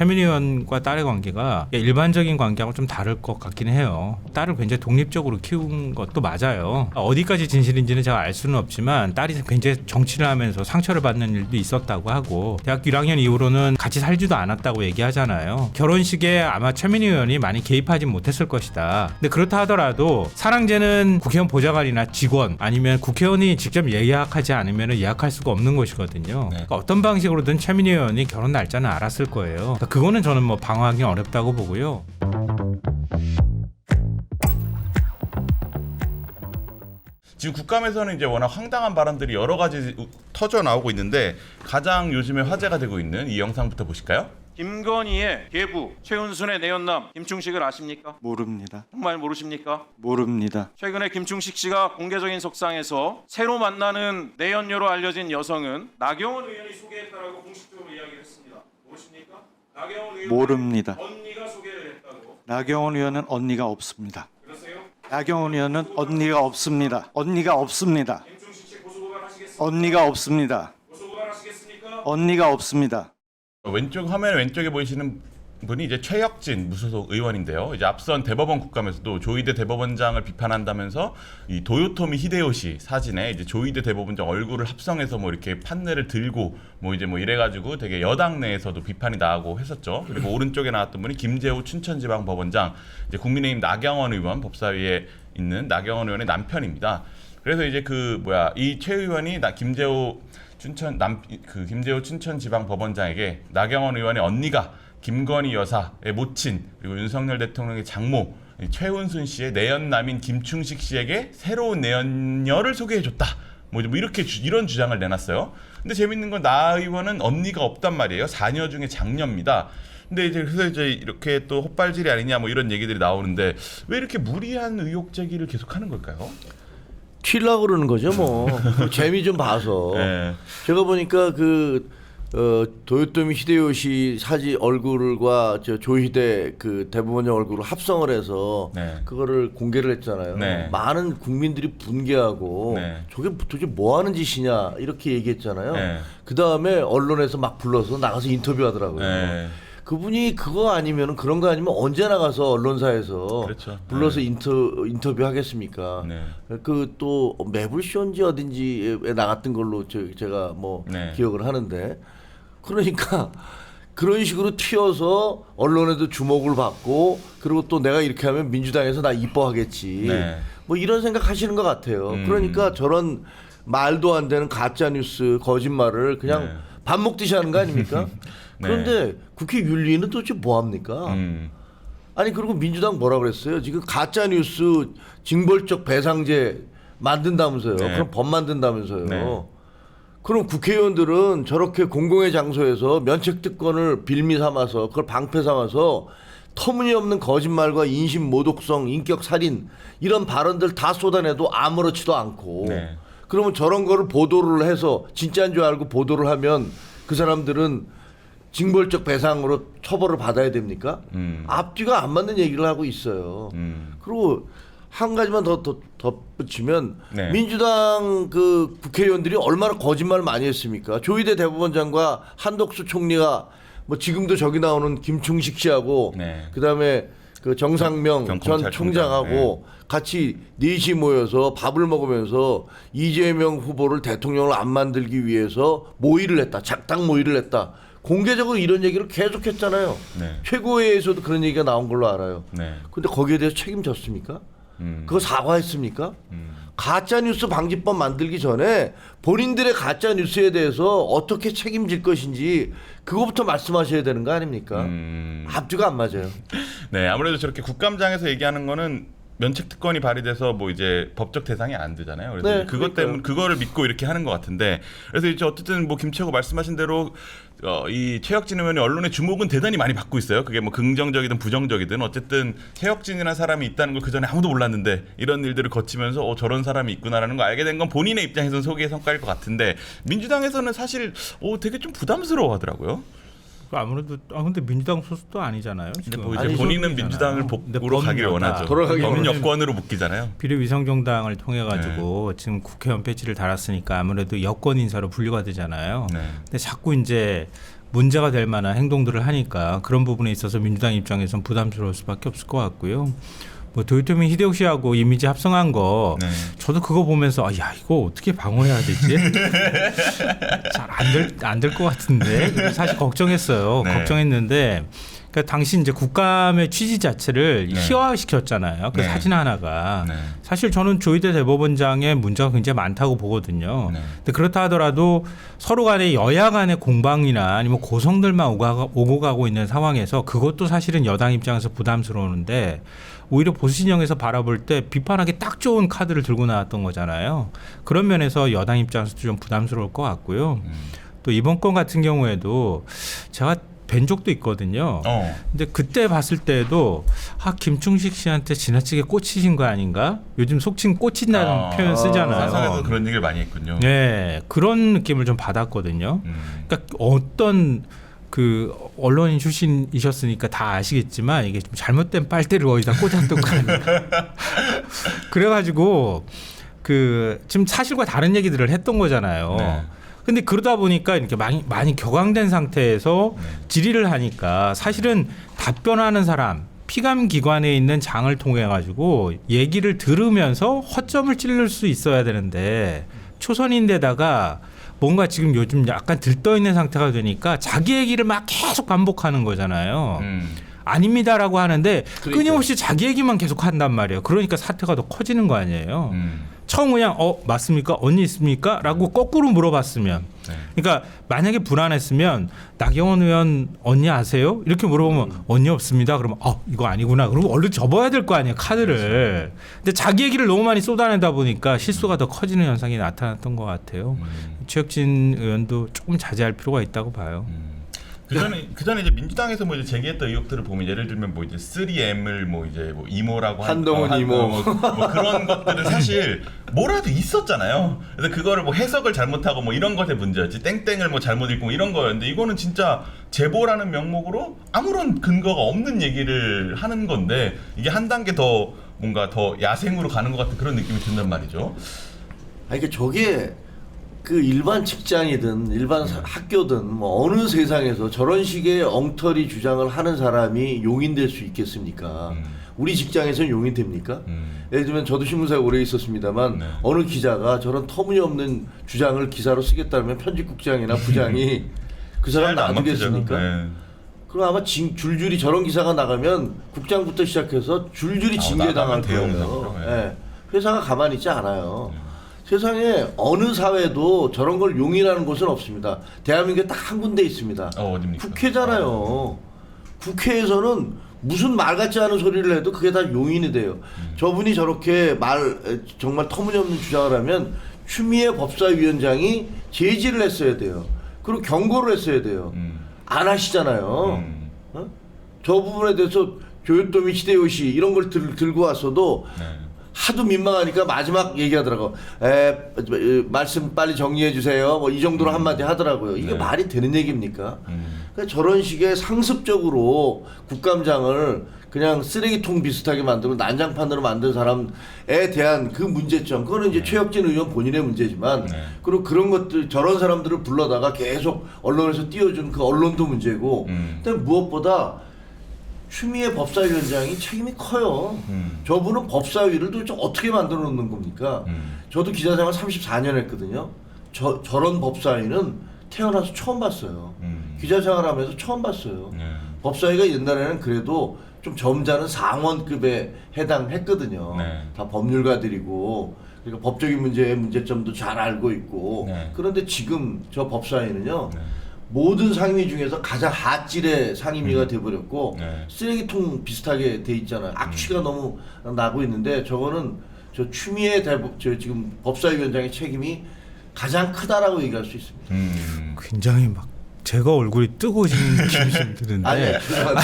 최민희 의원과 딸의 관계가 일반적인 관계하고 좀 다를 것 같긴 해요. 딸을 굉장히 독립적으로 키운 것도 맞아요. 어디까지 진실인지는 제가 알 수는 없지만 딸이 굉장히 정치를 하면서 상처를 받는 일도 있었다고 하고 대학교 1학년 이후로는 같이 살지도 않았다고 얘기하잖아요. 결혼식에 아마 최민희 의원이 많이 개입하지 못했을 것이다. 근데 그렇다 하더라도 사랑제는 국회의원 보좌관이나 직원 아니면 국회의원이 직접 예약하지 않으면 예약할 수가 없는 것이거든요. 그러니까 어떤 방식으로든 최민희 의원이 결혼 날짜는 알았을 거예요. 그러니까 그거는 저는 뭐 방어하기 어렵다고 보고요. 지금 국감에서는 이제 워낙 황당한 발언들이 여러 가지 터져 나오고 있는데 가장 요즘에 화제가 되고 있는 이 영상부터 보실까요? 김건희의 계부 최은순의 내연남 김충식을 아십니까? 모릅니다. 정말 모르십니까? 모릅니다. 최근에 김충식 씨가 공개적인 속상에서 새로 만나는 내연녀로 알려진 여성은 나경원 의원이 소개했다라고 공식적으로 이야기를 했습니다. 모르십니까? 나경원 의원 모릅니다. 언니가 소개를 했다고. 나경원 의원은 언니가 없습니다. 그러세요? 나경원 의원은 언니가 없습니다. 언니가 없습니다. 김충식 씨 고소고발하시겠습니까? 언니가 없습니다. 고소고발하시겠습니까? 언니가 없습니다. 왼쪽 화면 왼쪽에 보이시는 분이 이제 최혁진 무소속 의원인데요. 이제 앞선 대법원 국감에서도 조희대 대법원장을 비판한다면서 이 도요토미 히데요시 사진에 이제 조희대 대법원장 얼굴을 합성해서 뭐 이렇게 판넬을 들고 뭐 이제 뭐 이래가지고 되게 여당 내에서도 비판이 나오고 했었죠. 그리고 오른쪽에 나왔던 분이 김재호 춘천지방법원장, 이제 국민의힘 나경원 의원 법사위에 있는 나경원 의원의 남편입니다. 그래서 이제 이 최 의원이 김재호 춘천지방법원장에게 나경원 의원의 언니가 김건희 여사의 모친 그리고 윤석열 대통령의 장모 최은순 씨의 내연남인 김충식 씨에게 새로운 내연녀를 소개해줬다. 뭐 이렇게 이런 주장을 내놨어요. 근데 재밌는 건 나 의원은 언니가 없단 말이에요. 4녀 중에 장녀입니다. 근데 그래서 이렇게 또 헛발질이 아니냐 뭐 이런 얘기들이 나오는데 왜 이렇게 무리한 의혹 제기를 계속하는 걸까요? 튀려고 그러는 거죠, 뭐. 재미 좀 봐서. 네. 제가 보니까 도요토미 히데요시 사진 얼굴과 조희대 대법원장 얼굴을 합성을 해서 네. 그거를 공개를 했잖아요. 네. 많은 국민들이 분개하고 네. 저게 도대체 뭐 하는 짓이냐 이렇게 얘기했잖아요. 네. 그 다음에 언론에서 막 불러서 나가서 인터뷰하더라고요. 네. 그분이 그거 아니면 그런 거 아니면 언제 나가서 언론사에서 그렇죠. 불러서 네. 인터뷰 하겠습니까? 네. 또 매불쇼인지 어딘지에 나갔던 걸로 제가 뭐 네. 기억을 하는데 그러니까 그런 식으로 튀어서 언론에도 주목을 받고 그리고 또 내가 이렇게 하면 민주당에서 나 이뻐하겠지. 네. 뭐 이런 생각 하시는 것 같아요. 그러니까 저런 말도 안 되는 가짜 뉴스 거짓말을 그냥 네. 밥 먹듯이 하는 거 아닙니까? 네. 그런데 국회 윤리는 도대체 뭐 합니까? 아니 그리고 민주당 뭐라 그랬어요? 지금 가짜 뉴스 징벌적 배상제 만든다면서요. 네. 그럼 법 만든다면서요. 네. 그럼 국회의원들은 저렇게 공공의 장소에서 면책특권을 빌미 삼아서 그걸 방패 삼아서 터무니없는 거짓말과 인신 모독성, 인격 살인 이런 발언들 다 쏟아내도 아무렇지도 않고 네. 그러면 저런 거를 보도를 해서 진짜인 줄 알고 보도를 하면 그 사람들은 징벌적 배상으로 처벌을 받아야 됩니까? 앞뒤가 안 맞는 얘기를 하고 있어요. 그리고 한 가지만 더 덧붙이면 네. 민주당 국회의원들이 얼마나 거짓말을 많이 했습니까? 조희대 대법원장과 한덕수 총리가 뭐 지금도 저기 나오는 김충식 씨하고 네. 그다음에 정상명 전 경찰청장. 총장하고 같이 넷이 모여서 밥을 먹으면서 이재명 후보를 대통령을 안 만들기 위해서 모의를 했다. 작당 모의를 했다. 공개적으로 이런 얘기를 계속했잖아요. 네. 최고위에서도 그런 얘기가 나온 걸로 알아요. 네. 근데 거기에 대해서 책임졌습니까? 그거 사과했습니까? 가짜뉴스 방지법 만들기 전에 본인들의 가짜뉴스에 대해서 어떻게 책임질 것인지 그거부터 말씀하셔야 되는 거 아닙니까? 앞뒤가 안 맞아요. 네, 아무래도 저렇게 국감장에서 얘기하는 거는 면책특권이 발휘돼서 뭐 이제 법적 대상이 안 되잖아요. 그래서 네, 이제 그것 그러니까요. 때문에 그거를 믿고 이렇게 하는 것 같은데, 그래서 이제 어쨌든 뭐 김채호 말씀하신 대로 이 최혁진 의원이 언론의 주목은 대단히 많이 받고 있어요. 그게 뭐 긍정적이든 부정적이든 어쨌든 최혁진이라는 사람이 있다는 걸 그 전에 아무도 몰랐는데 이런 일들을 거치면서 저런 사람이 있구나라는 걸 알게 된 건 본인의 입장에서는 소기의 성과일 것 같은데 민주당에서는 사실 되게 좀 부담스러워하더라고요. 아무래도 근데 민주당 소속도 아니잖아요. 근데 지금. 뭐 이제 아니죠. 본인은 민주당을 근데 복으로 가기를 원하죠. 돌아가기 범여권으로 묶이잖아요. 비례위성정당을 통해 가지고 지금 국회의원 배지를 달았으니까 아무래도 여권 인사로 분류가 되잖아요. 네. 근데 자꾸 이제 문제가 될 만한 행동들을 하니까 그런 부분에 있어서 민주당 입장에서는 부담스러울 수밖에 없을 것 같고요. 뭐 도요토미 히데요시하고 이미지 합성한 거 네. 저도 그거 보면서 야 이거 어떻게 방어해야 되지? 잘 안 될 것 같은데 사실 걱정했어요. 네. 걱정했는데 그러니까 당시 이제 국감의 취지 자체를 네. 희화시켰잖아요. 그 네. 사진 하나가 네. 사실 저는 조희대 대법원장의 문제가 굉장히 많다고 보거든요. 네. 근데 그렇다 하더라도 서로 간의 여야 간의 공방이나 아니면 고성들만 오고 가고 있는 상황에서 그것도 사실은 여당 입장에서 부담스러우는데 오히려 보수 진영에서 바라볼 때 비판하기 딱 좋은 카드를 들고 나왔던 거잖아요. 그런 면에서 여당 입장에서도 좀 부담스러울 것 같고요. 또 이번 건 같은 경우에도 제가 뵌 적도 있거든요. 근데 그때 봤을 때도 김충식 씨한테 지나치게 꽂히신 거 아닌가? 요즘 속칭 꽂힌다는 표현 쓰잖아요. 사석에서 그런 얘기를 많이 했군요. 네, 그런 느낌을 좀 받았거든요. 그러니까 어떤 그 언론인 출신이셨으니까 다 아시겠지만 이게 좀 잘못된 빨대를 어디다 꽂았던 거 아니에요. 그래가지고 그 지금 사실과 다른 얘기들을 했던 거잖아요. 네. 근데 그러다 보니까 이렇게 많이 격앙된 상태에서 질의를 하니까 사실은 답변하는 사람 피감 기관에 있는 장을 통해 가지고 얘기를 들으면서 허점을 찔릴 수 있어야 되는데 초선인데다가 뭔가 지금 요즘 약간 들떠 있는 상태가 되니까 자기 얘기를 막 계속 반복하는 거잖아요. 아닙니다라고 하는데 끊임없이 자기 얘기만 계속 한단 말이에요. 그러니까 사태가 더 커지는 거 아니에요. 처음 그냥 맞습니까? 언니 있습니까? 라고 거꾸로 물어봤으면 네. 그러니까 만약에 불안했으면 나경원 의원 언니 아세요? 이렇게 물어보면 언니 없습니다. 그러면 이거 아니구나. 그리고 얼른 접어야 될 거 아니에요. 카드를. 근데 자기 얘기를 너무 많이 쏟아내다 보니까 실수가 더 커지는 현상이 나타났던 것 같아요. 최혁진 의원도 조금 자제할 필요가 있다고 봐요. 그 전에 이제 민주당에서 뭐 이제 제기했던 의혹들을 보면 예를 들면 뭐 이제 3M을 뭐 이제 뭐 이모라고 한동훈 이모. 뭐 그런 것들은 사실 뭐라도 있었잖아요. 그래서 그거를 뭐 해석을 잘못하고 뭐 이런 것의 문제였지. 땡땡을 뭐 잘못 읽고 뭐 이런 거였는데 이거는 진짜 제보라는 명목으로 아무런 근거가 없는 얘기를 하는 건데 이게 한 단계 더 뭔가 더 야생으로 가는 것 같은 그런 느낌이 든단 말이죠. 아니 그러니까 저게 그 일반 직장이든 일반 학교든 뭐 어느 세상에서 저런 식의 엉터리 주장을 하는 사람이 용인될 수 있겠습니까? 우리 직장에서는 용인됩니까? 예를 들면 저도 신문사에 오래 있었습니다만 네. 어느 기자가 저런 터무니없는 주장을 기사로 쓰겠다면 편집국장이나 부장이 그 사람 잘도 안 놔두겠습니까? 먹히죠. 네. 그럼 아마 줄줄이 저런 기사가 나가면 국장부터 시작해서 줄줄이 징계당할 나가면 대형 거예요. 사고로, 예. 예. 회사가 가만히 있지 않아요. 세상에 어느 사회도 저런 걸 용인하는 곳은 없습니다. 대한민국에 딱 한 군데 있습니다. 어딥니까? 국회잖아요. 국회에서는 무슨 말 같지 않은 소리를 해도 그게 다 용인이 돼요. 저분이 저렇게 정말 터무니없는 주장을 하면 추미애 법사위원장이 제지를 했어야 돼요. 그리고 경고를 했어야 돼요. 안 하시잖아요. 어? 저 부분에 대해서 조요토미 히데요시 이런 걸 들고 왔어도 네. 하도 민망하니까 마지막 얘기하더라고. 말씀 빨리 정리해 주세요. 뭐 이 정도로 한마디 하더라고요. 이게 네. 말이 되는 얘기입니까? 그러니까 저런 식의 상습적으로 국감장을 그냥 쓰레기통 비슷하게 만들고 난장판으로 만든 사람에 대한 그 문제점, 그거는 이제 최혁진 의원 본인의 문제지만, 네. 그리고 그런 것들, 저런 사람들을 불러다가 계속 언론에서 띄워준 그 언론도 문제고, 근데 무엇보다 추미애 법사위원장이 책임이 커요. 저분은 법사위를 도대체 어떻게 만들어 놓는 겁니까? 저도 기자생활 34년 했거든요. 저런 법사위는 태어나서 처음 봤어요. 기자생활 하면서 처음 봤어요. 네. 법사위가 옛날에는 그래도 좀 점잖은 상원급에 해당했거든요. 네. 다 법률가들이고, 그러니까 법적인 문제의 문제점도 잘 알고 있고. 네. 그런데 지금 저 법사위는요. 네. 모든 상임위 중에서 가장 하질의 상임위가 돼버렸고, 네. 쓰레기통 비슷하게 돼 있잖아요. 악취가 너무 나고 있는데, 저거는 저 추미애 지금 법사위원장의 책임이 가장 크다라고 얘기할 수 있습니다. 굉장히 막 제가 얼굴이 뜨거워지는 느낌이 좀 드는데. 아니, 죄송합니다.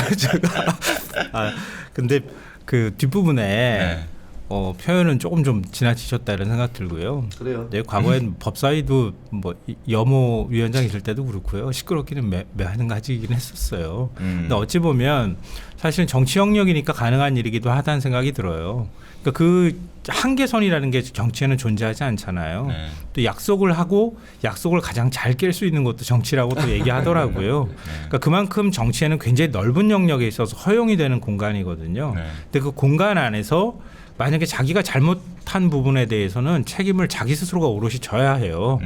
근데 그 뒷부분에 네. 표현은 조금 좀 지나치셨다 이런 생각 들고요. 그래요. 네, 과거엔 법사위도 뭐 여모 위원장 있을 때도 그렇고요. 시끄럽기는 매한가지긴 했었어요. 근데 어찌 보면 사실은 정치 영역이니까 가능한 일이기도 하다는 생각이 들어요. 그러니까 그 한계선이라는 게 정치에는 존재하지 않잖아요. 네. 또 약속을 하고 약속을 가장 잘 깰 수 있는 것도 정치라고 또 얘기하더라고요. 그러니까 그만큼 정치에는 굉장히 넓은 영역에 있어서 허용이 되는 공간이거든요. 네. 근데 그 공간 안에서 만약에 자기가 잘못한 부분에 대해서는 책임을 자기 스스로가 오롯이 져야 해요.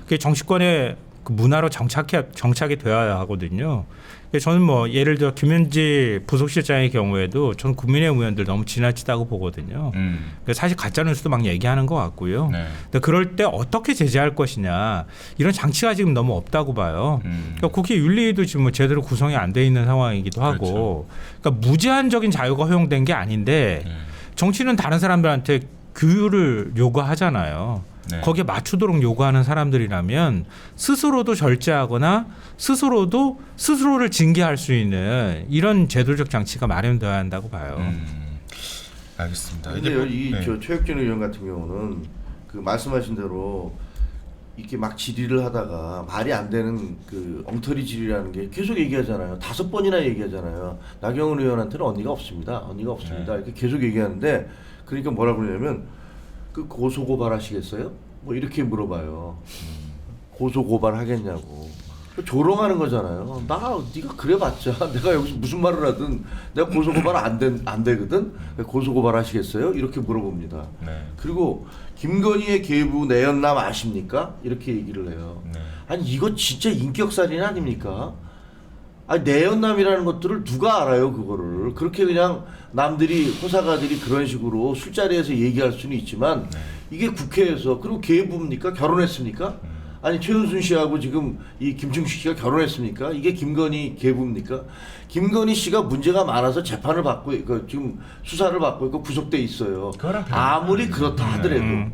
그게 정치권의 그 문화로 정착이 되어야 하거든요. 그래서 저는 뭐 예를 들어 김현지 부속실장의 경우에도 저는 국민의힘 의원들 너무 지나치다고 보거든요. 그러니까 사실 가짜뉴스도 막 얘기하는 것 같고요. 네. 근데 그럴 때 어떻게 제재할 것이냐 이런 장치가 지금 너무 없다고 봐요. 그러니까 국회 윤리위도 지금 뭐 제대로 구성이 안 돼 있는 상황이기도 하고, 그러니까 무제한적인 자유가 허용된 게 아닌데 정치는 다른 사람들한테 규율을 요구하잖아요. 네. 거기에 맞추도록 요구하는 사람들이라면 스스로도 절제하거나 스스로를 징계할 수 있는 이런 제도적 장치가 마련되어야 한다고 봐요. 알겠습니다. 근데요, 이 네. 저 최혁진 의원 같은 경우는 그 말씀하신 대로 이렇게 막 질의를 하다가 말이 안 되는 그 엉터리 질의라는 게 계속 얘기하잖아요. 5번이나 얘기하잖아요. 나경원 의원한테는 언니가 없습니다. 언니가 없습니다. 이렇게 계속 얘기하는데, 그러니까 뭐라 그러냐면 그 고소 고발 하시겠어요? 뭐 이렇게 물어봐요. 고소 고발 하겠냐고. 조롱하는 거잖아요. 네가 그래봤자 내가 여기서 무슨 말을 하든 내가 고소 고발 안 되거든. 고소 고발 하시겠어요? 이렇게 물어봅니다. 네. 그리고 김건희의 계부 내연남 아십니까? 이렇게 얘기를 해요. 네. 아니 이거 진짜 인격살인 아닙니까? 아니 내연남이라는 것들을 누가 알아요, 그거를. 그렇게 그냥 남들이 호사가들이 그런 식으로 술자리에서 얘기할 수는 있지만 이게 국회에서, 그리고 계부입니까? 결혼했습니까? 아니 최은순 씨하고 지금 이 김충식 씨가 결혼했습니까? 이게 김건희 계부입니까? 김건희 씨가 문제가 많아서 재판을 받고 있고 지금 수사를 받고 있고 구속돼 있어요. 그거랑 아무리 그렇다 하더라도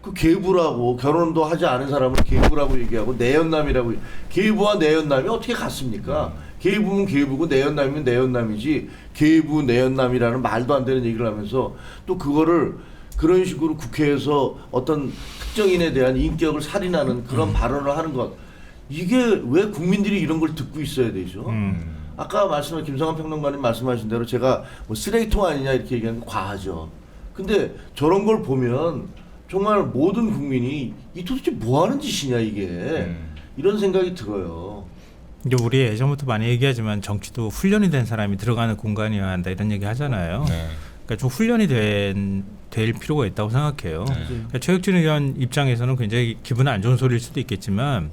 그 계부라고, 결혼도 하지 않은 사람을 계부라고 얘기하고 내연남이라고, 계부와 내연남이 어떻게 같습니까? 계부면 계부고 내연남이면 내연남이지, 계부 내연남이라는 말도 안 되는 얘기를 하면서 또 그거를 그런 식으로 국회에서 어떤 특정인에 대한 인격을 살인하는 그런 발언을 하는 것, 이게 왜 국민들이 이런 걸 듣고 있어야 되죠? 아까 말씀한 김성환 평론가님 말씀하신 대로 제가 뭐 쓰레기통 아니냐 이렇게 얘기하는 게 과하죠. 근데 저런 걸 보면 정말 모든 국민이 이 도대체 뭐 하는 짓이냐 이게, 이런 생각이 들어요. 이제 우리 예전부터 많이 얘기하지만 정치도 훈련이 된 사람이 들어가는 공간이어야 한다 이런 얘기 하잖아요. 네. 그러니까 좀 훈련이 될 필요가 있다고 생각해요. 그러니까 최혁진 의원 입장에서는 굉장히 기분 안 좋은 소리일 수도 있겠지만,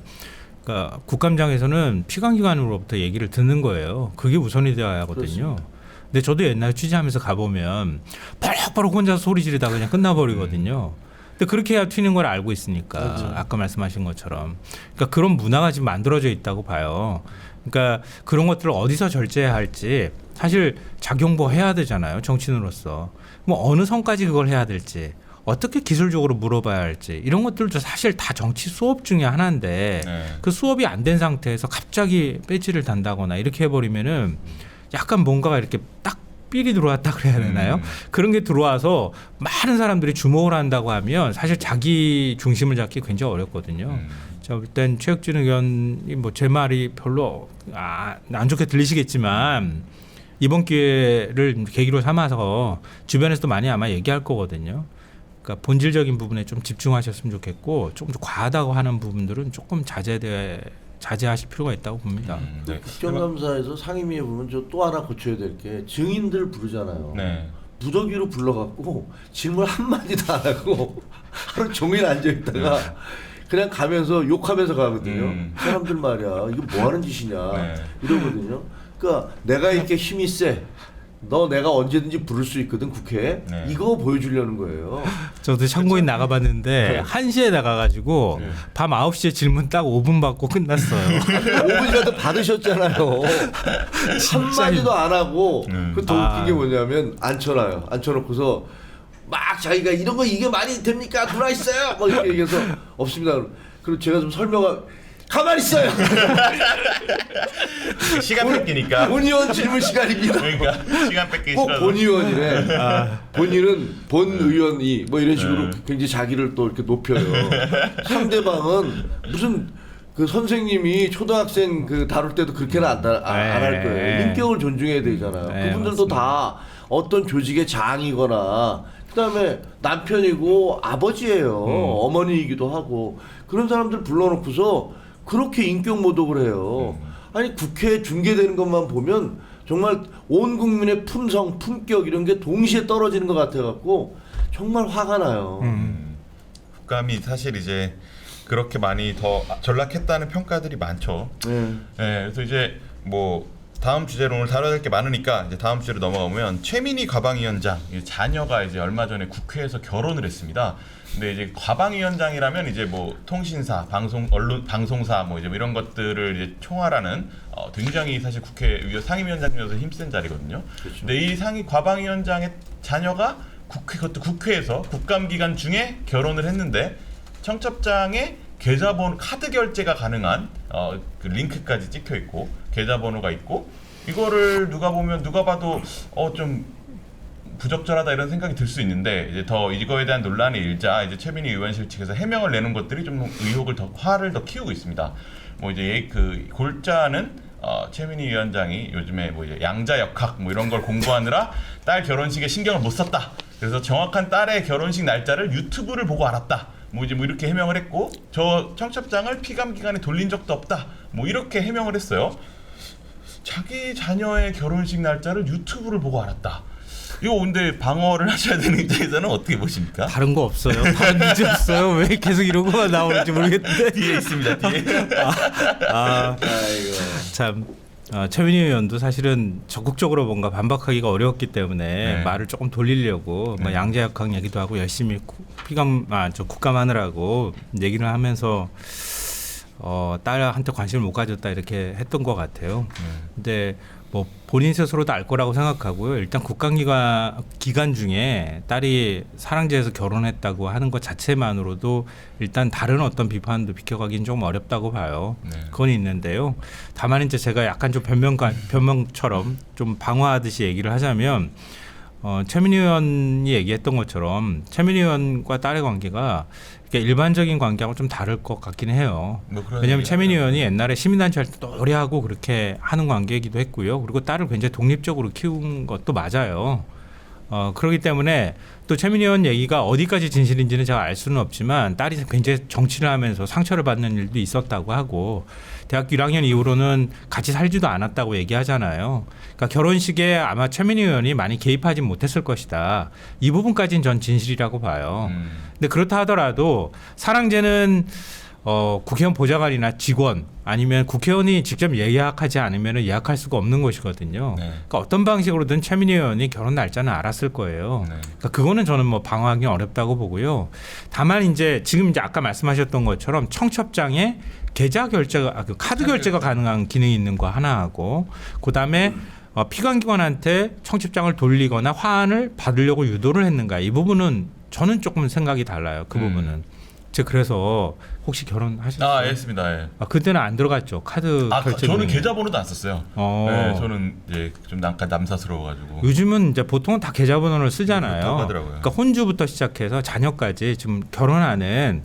그러니까 국감장에서는 피감기관으로부터 얘기를 듣는 거예요. 그게 우선이 되어야 하거든요. 그렇습니다. 근데 저도 옛날 취재하면서 가보면 버럭버럭 혼자서 소리 지르다가 그냥 끝나버리거든요. 근데 그렇게 해야 튀는 걸 알고 있으니까, 그렇죠. 아까 말씀하신 것처럼. 그러니까 그런 문화가 지금 만들어져 있다고 봐요. 그러니까 그런 것들을 어디서 절제해야 할지 사실 자기홍보해야 되잖아요, 정치인으로서. 뭐 어느 선까지 그걸 해야 될지, 어떻게 기술적으로 물어봐야 할지, 이런 것들도 사실 다 정치 수업 중에 하나인데 그 수업이 안 된 상태에서 갑자기 배지를 단다거나 이렇게 해버리면은 약간 뭔가가 이렇게 딱 삘이 들어왔다 그래야 되나요? 그런 게 들어와서 많은 사람들이 주목을 한다고 하면 사실 자기 중심을 잡기 굉장히 어렵거든요. 자, 일단 최혁진 의원이 뭐 제 말이 별로 안 좋게 들리시겠지만 이번 기회를 계기로 삼아서 주변에서도 많이 아마 얘기할 거거든요. 그러니까 본질적인 부분에 좀 집중하셨으면 좋겠고, 조금 더 과하다고 하는 부분들은 조금 자제하실 필요가 있다고 봅니다. 네. 국정감사에서 상임위에 보면 저 또 하나 고쳐야 될 게 증인들 부르잖아요. 네. 무더기로 불러갖고 질문 한마디도 안 하고 하루 종일 앉아있다가 그냥 가면서 욕하면서 가거든요. 사람들 말이야, 이거 뭐 하는 짓이냐 네. 이러거든요. 그러니까 내가 이렇게 힘이 세, 너 내가 언제든지 부를 수 있거든 국회에. 네. 이거 보여주려는 거예요. 저도 참고인 나가봤는데 1시에 나가가지고 밤 9시에 질문 딱 5분 받고 끝났어요. 5분이라도 받으셨잖아요. 한마디도 안 하고. 그 더 웃긴 게 뭐냐면 앉혀놔요. 앉혀놓고서 막 자기가 이런 거 이게 말이 됩니까? 들어와 있어요. 뭐 이렇게 얘기해서 없습니다. 그리고 제가 좀 설명을, 가만히 있어요. 시간 뺏기니까. 본 의원 질문 시간입니다. 그러니까 시간 뺏기 꼭 싫어서. 본 의원이래. 본인은 본 의원이 뭐 이런 식으로 굉장히 자기를 또 이렇게 높여요. 상대방은 무슨 그 선생님이 초등학생 그 다룰 때도 그렇게는 안 할 거예요. 인격을 존중해야 되잖아요. 네, 그분들도 맞습니다. 다 어떤 조직의 장이거나 그다음에 남편이고 아버지예요. 어머니이기도 하고 그런 사람들 불러놓고서 그렇게 인격 모독을 해요. 아니 국회에 중계되는 것만 보면 정말 온 국민의 품성, 품격 이런 게 동시에 떨어지는 것 같아갖고 정말 화가 나요. 국감이 사실 이제 그렇게 많이 더 전락했다는 평가들이 많죠. 네. 네, 그래서 이제 뭐 다음 주제로 오늘 다뤄야 될 게 많으니까 이제 다음 주제로 넘어가면 최민희 과방위원장 자녀가 이제 얼마 전에 국회에서 결혼을 했습니다. 근데 이제 과방위원장이라면 이제 뭐 통신사, 방송사 뭐 이제 이런 것들을 이제 총괄하는 굉장히 사실 국회 상임위원장님으로서 힘센 자리거든요. 그렇죠. 근데 이 과방위원장의 자녀가 그것도 국회에서 국감 기간 중에 결혼을 했는데 청첩장에 계좌번호 카드 결제가 가능한 그 링크까지 찍혀 있고 계좌번호가 있고 이거를 누가 봐도 좀 부적절하다 이런 생각이 들 수 있는데 이제 더 이거에 대한 논란이 일자 이제 최민희 의원실 측에서 해명을 내는 것들이 좀 의혹을 화를 더 키우고 있습니다. 뭐 이제 그 골자는 최민희 위원장이 요즘에 뭐 이제 양자 역학 뭐 이런 걸 공부하느라 딸 결혼식에 신경을 못 썼다. 그래서 정확한 딸의 결혼식 날짜를 유튜브를 보고 알았다. 뭐 이제 뭐 이렇게 해명을 했고 저 청첩장을 피감 기간에 돌린 적도 없다. 뭐 이렇게 해명을 했어요. 자기 자녀의 결혼식 날짜를 유튜브를 보고 알았다. 이거 근데 방어를 하셔야 되는 입장에서는 어떻게 보십니까? 다른 거 없어요. 다른 문제 없어요. 왜 계속 이러고가 나오는지 모르겠는데. 뒤에 있습니다. 뒤에. 아이고. 참 최민희 의원도 사실은 적극적으로 뭔가 반박하기가 어려웠기 때문에 네. 말을 조금 돌리려고 뭐 네. 양자역학 얘기도 하고 열심히 국감하느라고 얘기를 하면서 딸한테 관심을 못 가졌다 이렇게 했던 것 같아요. 근데 뭐 본인 스스로도 알 거라고 생각하고요. 일단 국감 기간 중에 딸이 사랑제에서 결혼했다고 하는 것 자체만으로도 일단 다른 어떤 비판도 비켜가기는 좀 어렵다고 봐요. 네. 그건 있는데요. 다만 이제 제가 약간 좀 변명처럼 좀 방어하듯이 얘기를 하자면 최민희 의원이 얘기했던 것처럼 최민희 의원과 딸의 관계가 그러니까 일반적인 관계하고 좀 다를 것 같긴 해요. 뭐 그런 왜냐하면 얘기가 최민희 있죠. 의원이 옛날에 시민단체 할 때 노래하고 그렇게 하는 관계이기도 했고요. 그리고 딸을 굉장히 독립적으로 키운 것도 맞아요. 그렇기 때문에 또 최민희 의원 얘기가 어디까지 진실인지는 제가 알 수는 없지만 딸이 굉장히 정치를 하면서 상처를 받는 일도 있었다고 하고 대학교 1학년 이후로는 같이 살지도 않았다고 얘기하잖아요. 그러니까 결혼식에 아마 최민희 의원이 많이 개입하진 못했을 것이다. 이 부분까지는 전 진실이라고 봐요. 근데 그렇다 하더라도 사랑제는 국회의원 보좌관이나 직원 아니면 국회의원이 직접 예약하지 않으면 예약할 수가 없는 것이거든요. 네. 그러니까 어떤 방식으로든 최민희 의원이 결혼 날짜는 알았을 거예요. 네. 그러니까 그거는 저는 뭐 방어하기 어렵다고 보고요. 다만 이제 지금 이제 아까 말씀하셨던 것처럼 청첩장에 계좌 결제가 카드 결제가 가능한 기능이 있는 거 하나하고 그다음에 피감기관한테 청첩장을 돌리거나 화환을 받으려고 유도를 했는가 이 부분은 저는 조금 생각이 달라요. 그 부분은. 제가 그래서 혹시 결혼하셨어요? 알겠습니다. 예. 그때는 안 들어갔죠. 카드 결제. 저는 기능이. 계좌번호도 안 썼어요. 네, 저는 이제 좀 남사스러워가지고. 요즘은 이제 보통은 다 계좌번호를 그렇다고 쓰잖아요. 하더라고요. 그러니까 혼주부터 시작해서 자녀까지 지금 결혼하는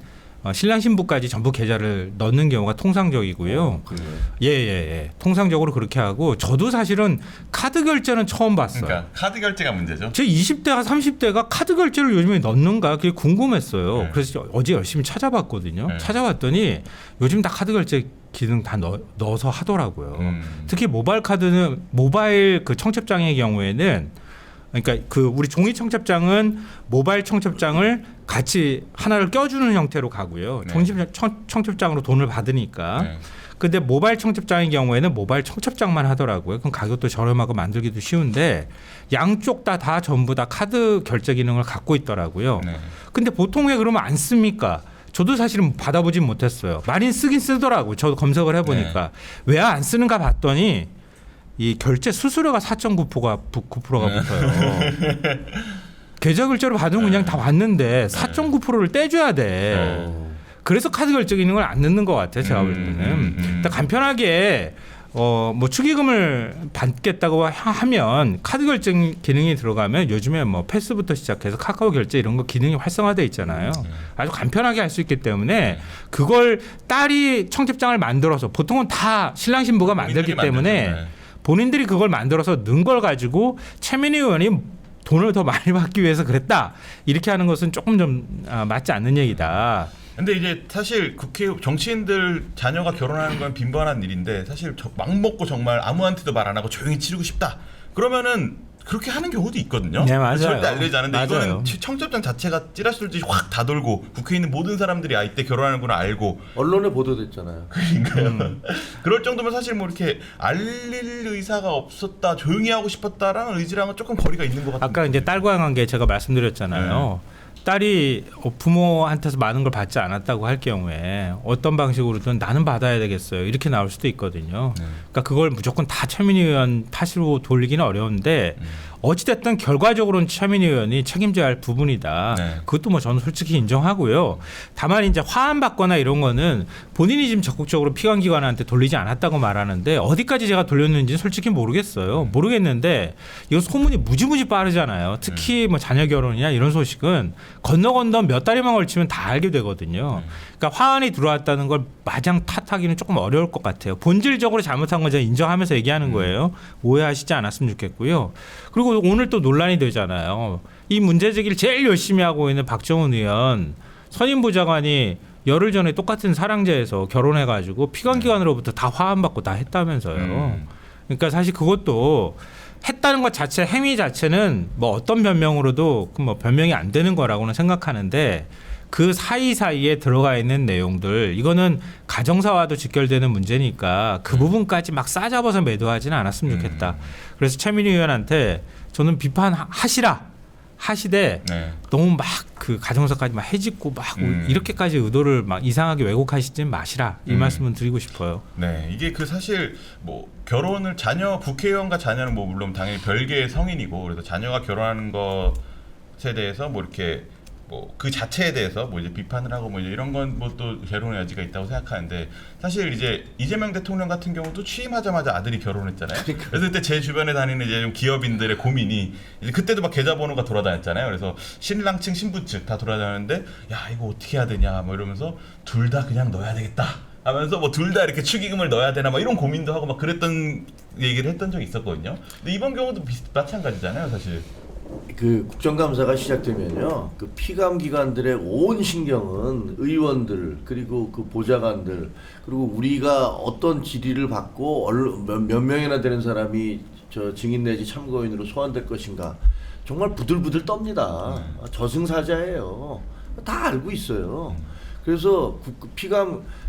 신랑 신부까지 전부 계좌를 넣는 경우가 통상적이고요. 예. 통상적으로 그렇게 하고 저도 사실은 카드 결제는 처음 봤어요. 그러니까 카드 결제가 문제죠. 제 20대가 30대가 카드 결제를 요즘에 넣는가 그게 궁금했어요. 네. 그래서 어제 열심히 찾아봤거든요. 네. 찾아봤더니 요즘 다 카드 결제 기능 다 넣어서 하더라고요. 특히 모바일 카드는 모바일 그 청첩장의 경우에는 그러니까 그 우리 종이 청첩장은 모바일 청첩장을 같이 하나를 껴주는 형태로 가고요. 네. 종이 청첩장으로 돈을 받으니까. 네. 근데 모바일 청첩장의 경우에는 모바일 청첩장만 하더라고요. 그럼 가격도 저렴하고 만들기도 쉬운데 양쪽 다 전부 다 카드 결제 기능을 갖고 있더라고요. 네. 근데 보통 왜 그러면 안 씁니까? 저도 사실은 받아보진 못했어요. 많이 쓰긴 쓰더라고요. 저도 검색을 해보니까. 왜 안 쓰는가 봤더니 이 결제 수수료가 4.9%가 붙어요. 계좌 결제로 받으면 그냥 다 왔는데 4.9%를 떼줘야 돼. 그래서 카드 결제 기능을 안 넣는 것 같아요. 제가 볼 때는. 일단 간편하게 뭐 축의금을 받겠다고 하면 카드 결제 기능이 들어가면 요즘에 뭐 패스부터 시작해서 카카오 결제 이런 거 기능이 활성화돼 있잖아요. 아주 간편하게 할 수 있기 때문에 그걸 딸이 청첩장을 만들어서 보통은 다 신랑 신부가 만들기 때문에 만들죠. 네. 본인들이 그걸 만들어서 넣은 걸 가지고 최민희 의원이 돈을 더 많이 받기 위해서 그랬다. 이렇게 하는 것은 조금 좀 맞지 않는 얘기다. 근데 이제 사실 정치인들 자녀가 결혼하는 건 빈번한 일인데 사실 막 먹고 정말 아무한테도 말 안 하고 조용히 치르고 싶다. 그러면은 그렇게 하는 경우도 있거든요. 네, 맞아요. 절대 알려지지 않은데 맞아요. 이거는 청첩장 자체가 찌라시들이 확 다 돌고 국회에 있는 모든 사람들이 이때 결혼하는 걸 알고 언론에 보도됐잖아요. 그럴 정도면 사실 뭐 이렇게 알릴 의사가 없었다, 조용히 하고 싶었다라는 의지랑은 조금 거리가 있는 것 같아요. 아까 이제 딸과의 관계 제가 말씀드렸잖아요. 딸이 부모한테서 많은 걸 받지 않았다고 할 경우에 어떤 방식으로든 나는 받아야 되겠어요. 이렇게 나올 수도 있거든요. 그러니까 그걸 무조건 다 최민희 의원 탓으로 돌리기는 어려운데 어찌됐든 결과적으로는 최민희 의원이 책임져야 할 부분이다. 네. 그것도 뭐 저는 솔직히 인정하고요. 다만 이제 화환 받거나 이런 거는 본인이 지금 적극적으로 피감기관한테 돌리지 않았다고 말하는데 어디까지 제가 돌렸는지는 솔직히 모르겠어요. 모르겠는데 이거 소문이 무지무지 빠르잖아요. 특히 뭐 자녀 결혼이나 이런 소식은 건너 몇 달에만 걸치면 다 알게 되거든요. 그러니까 화환이 들어왔다는 걸 마냥 탓하기는 조금 어려울 것 같아요. 본질적으로 잘못한 건 제가 인정하면서 얘기하는 거예요. 오해하시지 않았으면 좋겠고요. 그리고 오늘 또 논란이 되잖아요. 이 문제 제기를 제일 열심히 하고 있는 박정훈 의원 선임부 장관이 열흘 전에 똑같은 사랑제에서 결혼해가지고 피감기관으로부터 다 화환받고 다 했다면서요. 그러니까 사실 그것도 했다는 것 자체 행위 자체는 뭐 어떤 변명으로도 뭐 변명이 안 되는 거라고는 생각하는데 그 사이사이에 들어가 있는 내용들 이거는 가정사와도 직결되는 문제니까 그 부분까지 막 싸잡아서 매도하지는 않았으면 좋겠다. 그래서 최민희 의원한테 저는 하시되 네. 너무 막 그 가정사까지 막 해짓고 막 이렇게까지 의도를 막 이상하게 왜곡하시지 마시라 이 말씀은 드리고 싶어요. 네, 이게 그 사실 뭐 결혼을 국회의원과 자녀는 뭐 물론 당연히 별개의 성인이고 그래서 자녀가 결혼하는 것에 대해서 뭐 이렇게 뭐 그 자체에 대해서 뭐 이제 비판을 하고 뭐 이제 이런 건 뭐 또 결혼의 여지가 있다고 생각하는데 사실 이제 이재명 대통령 같은 경우도 취임하자마자 아들이 결혼했잖아요. 그래서 그때 제 주변에 다니는 이제 좀 기업인들의 고민이 이제 그때도 막 계좌번호가 돌아다녔잖아요. 그래서 신랑 측 신부 측 다 돌아다녔는데 야 이거 어떻게 해야 되냐 뭐 이러면서 둘 다 그냥 넣어야 되겠다. 하면서 뭐 둘 다 이렇게 축의금을 넣어야 되나 막 이런 고민도 하고 막 그랬던 얘기를 했던 적이 있었거든요. 근데 이번 경우도 마찬가지잖아요, 사실. 그 국정감사가 시작되면요, 그 피감 기관들의 온 신경은 의원들 그리고 그 보좌관들 그리고 우리가 어떤 질의를 받고 몇 명이나 되는 사람이 저 증인 내지 참고인으로 소환될 것인가 정말 부들부들 떱니다. 저승사자예요. 다 알고 있어요. 그래서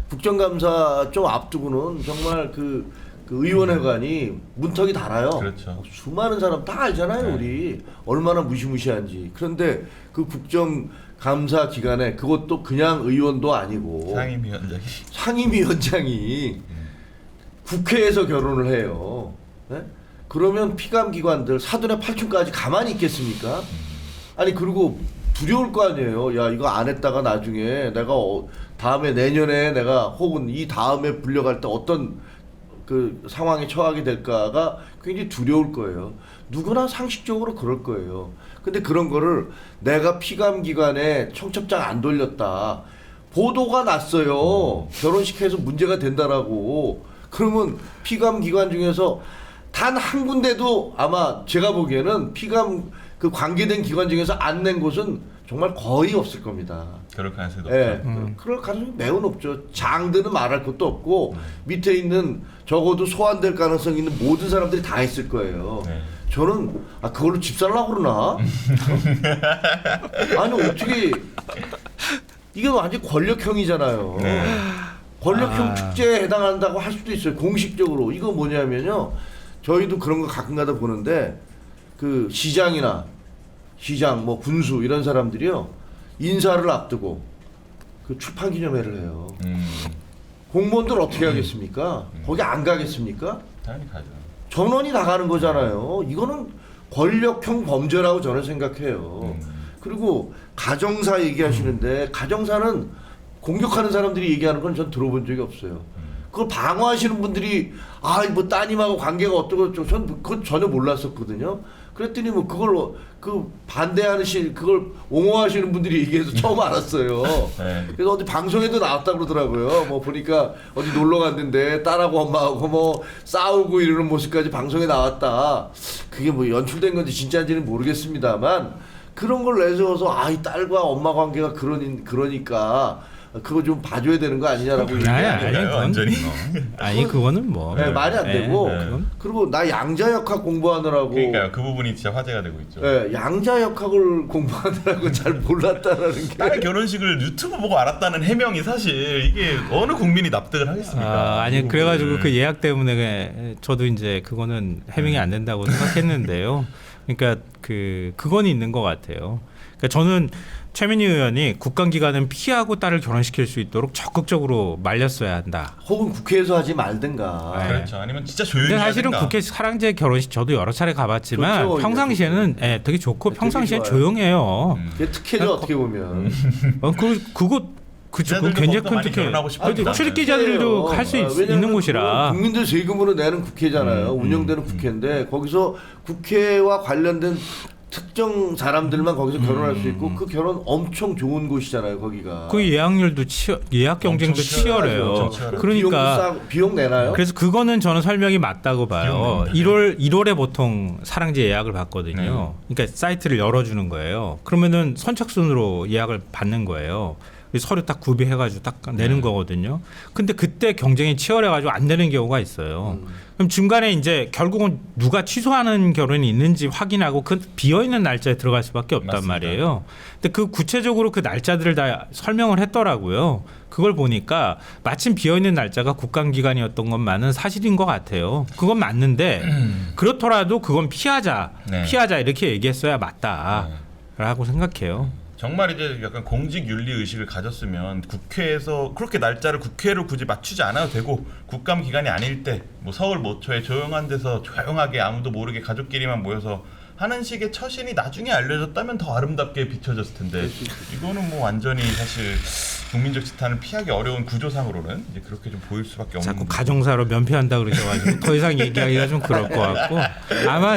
국정감사 좀 앞두고는 정말 그 의원회관이 문턱이 달아요. 그렇죠. 수많은 사람 다 알잖아요. 우리 얼마나 무시무시한지. 그런데 그 국정감사 기간에 그것도 그냥 의원도 아니고 상임위원장이 국회에서 결혼을 해요. 네? 그러면 피감기관들 사돈의 팔촌까지 가만히 있겠습니까? 아니 그리고 두려울 거 아니에요. 야 이거 안 했다가 나중에 내가 다음에 내년에 내가 혹은 이 다음에 불려갈 때 어떤 그 상황에 처하게 될까가 굉장히 두려울 거예요. 누구나 상식적으로 그럴 거예요. 근데 그런 거를 내가 피감기관에 청첩장 안 돌렸다. 보도가 났어요. 결혼식에서 문제가 된다라고. 그러면 피감기관 중에서 단 한 군데도 아마 제가 보기에는 피감 그 관계된 기관 중에서 안 낸 곳은 정말 거의 없을 겁니다. 그럴 가능성이 예, 높죠. 그럴 가능성이 매우 높죠. 장들은 말할 것도 없고 밑에 있는 적어도 소환될 가능성이 있는 모든 사람들이 다 있을 거예요. 네. 저는 그걸로 집 살라고 그러나? 아니 어떻게 이게 완전 권력형이잖아요. 권력형 축제에 해당한다고 할 수도 있어요. 공식적으로. 이거 뭐냐면요. 저희도 그런 거 가끔가다 보는데 그 시장 뭐 군수 이런 사람들이요. 인사를 앞두고 그 출판 기념회를 해요. 공무원들 어떻게 하겠습니까? 거기 안 가겠습니까? 당연히 가죠. 전원이 나가는 거잖아요. 이거는 권력형 범죄라고 저는 생각해요. 그리고 가정사 얘기하시는데 가정사는 공격하는 사람들이 얘기하는 건 전 들어본 적이 없어요. 그걸 방어하시는 분들이 뭐 따님하고 관계가 어떠고 전 그건 전혀 몰랐었거든요. 그랬더니 뭐 그걸 그 반대하는 그걸 옹호하시는 분들이 얘기해서 처음 알았어요. 네. 그래서 어디 방송에도 나왔다 그러더라고요. 뭐 보니까 어디 놀러 갔는데 딸하고 엄마하고 뭐 싸우고 이러는 모습까지 방송에 나왔다. 그게 뭐 연출된 건지 진짜인지는 모르겠습니다만 그런 걸 내세워서 이 딸과 엄마 관계가 그러니까 그거 좀 봐줘야 되는 거 아니냐라고 아니, 얘기하는 아니, 그건 완전히. 아니 그거는 뭐 네, 말이 안 되고 그건 그리고 나 양자역학 공부하느라고 그러니까요. 그 부분이 진짜 화제가 되고 있죠. 네, 양자역학을 공부하느라고 잘 몰랐다라는 게 딸 결혼식을 유튜브 보고 알았다는 해명이 사실 이게 어느 국민이 납득을 하겠습니까? 아니 그래가지고 그 예약 때문에 저도 이제 그거는 해명이 안 된다고 생각했는데요. 그러니까 그건 있는 것 같아요. 그러니까 저는 최민희 의원이 국감기간은 피하고 딸을 결혼시킬 수 있도록 적극적으로 말렸어야 한다. 혹은 국회에서 하지 말든가. 네. 그렇죠. 아니면 진짜 조용히 근데 해야 사실은 된다. 국회 사랑제 결혼식 저도 여러 차례 가봤지만 좋죠, 평상시에는 되게 좋고 되게 평상시엔 좋아요. 조용해요. 그게 특혜죠 어떻게 보면. 그거 그쵸. 그 기자들도 굉장히 거기서 큰 많이 특혜. 결혼하고 싶어합니다. 출입기자들도 할 수 왜냐하면 있는 곳이라. 그건 국민들 세금으로 내는 국회잖아요. 운영되는 국회인데 거기서 국회와 관련된 특정 사람들만 거기서 결혼할 수 있고 그 결혼 엄청 좋은 곳이잖아요. 거기가. 그 예약률도 예약 경쟁도 엄청 치열해요. 엄청 치열해요. 그러니까 비용 내나요? 그래서 그거는 저는 설명이 맞다고 봐요. 비용 1월에 보통 사랑제 예약을 받거든요. 그러니까 사이트를 열어주는 거예요. 그러면은 선착순으로 예약을 받는 거예요. 서류 딱 구비해가지고 딱 내는 거거든요. 근데 그때 경쟁이 치열해가지고 안 되는 경우가 있어요. 그럼 중간에 이제 결국은 누가 취소하는 결혼이 있는지 확인하고 그 비어있는 날짜에 들어갈 수밖에 없단 맞습니다. 말이에요. 근데 그 구체적으로 그 날짜들을 다 설명을 했더라고요. 그걸 보니까 마침 비어있는 날짜가 국감기간이었던 것만은 사실인 것 같아요. 그건 맞는데 그렇더라도 그건 피하자 이렇게 얘기했어야 맞다라고 생각해요. 정말 이제 약간 공직 윤리 의식을 가졌으면 국회에서 그렇게 날짜를 국회로 굳이 맞추지 않아도 되고 국감 기간이 아닐 때 뭐 서울 모처에 조용한 데서 조용하게 아무도 모르게 가족끼리만 모여서 하는 식의 처신이 나중에 알려졌다면 더 아름답게 비춰졌을 텐데 이거는 뭐 완전히 사실 국민적 지탄을 피하기 어려운 구조상으로는 이제 그렇게 좀 보일 수밖에 없는. 자꾸 가정사로 면피한다 그러셔가지고 더 이상 얘기하기가 좀 그럴 것 같고 아마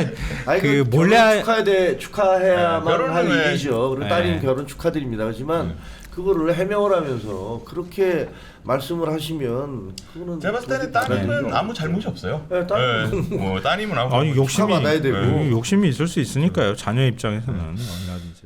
아니, 그 결혼 몰래 축하해야만 결혼은 할 왜- 일이죠. 그리고 네. 따님 결혼 축하드립니다. 하지만 그거를 해명을 하면서 그렇게 말씀을 하시면 그거는 제가 봤을 때는 좀 다른 따님은 일이죠. 아무 잘못이 없어요. 네, 따님은 뭐 따님은 아무 아니 잘못이 욕심이 축하받아야 되고. 욕심이 있을 수 있으니까요. 자녀 입장에서는 얼마든지.